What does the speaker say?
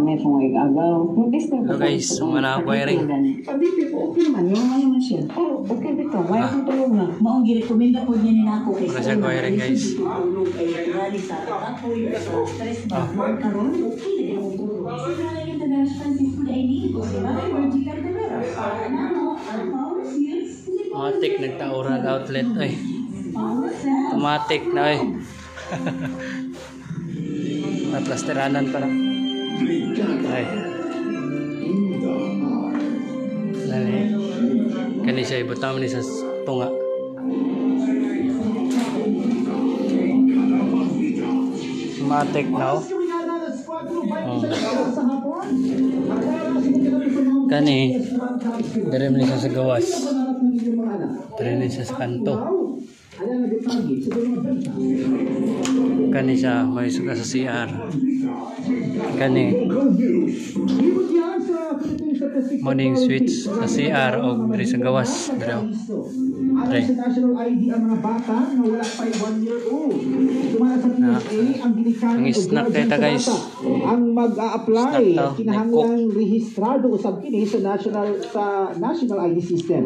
may kung agaw. Hello guys, sumana ako wiring. Sabi ko, okay man, yung naman siya. Oh, okay dito, may akong tulong na. Maong girekomenda po niya ni nako kay Wala siya wiring guys. Automatic nagtaura outlet ay. Automatic na ay. Naplasteranan pa lang. Ay. Lali. Kani siya ibutang ni sa tunga. Automatic now. Kani dire man siya sa gawas. Dire man siya sa kanto. Kani siya may suka sa CR. Kani morning switch sa CR o dire sa gawas. Dire. National ID ang mga bata na wala pa 1 year old. Sumala sa PSA ang ginikanan ang snack data guys. Ang mag-a-apply kinahanglang rehistrado usab kini sa national ID system.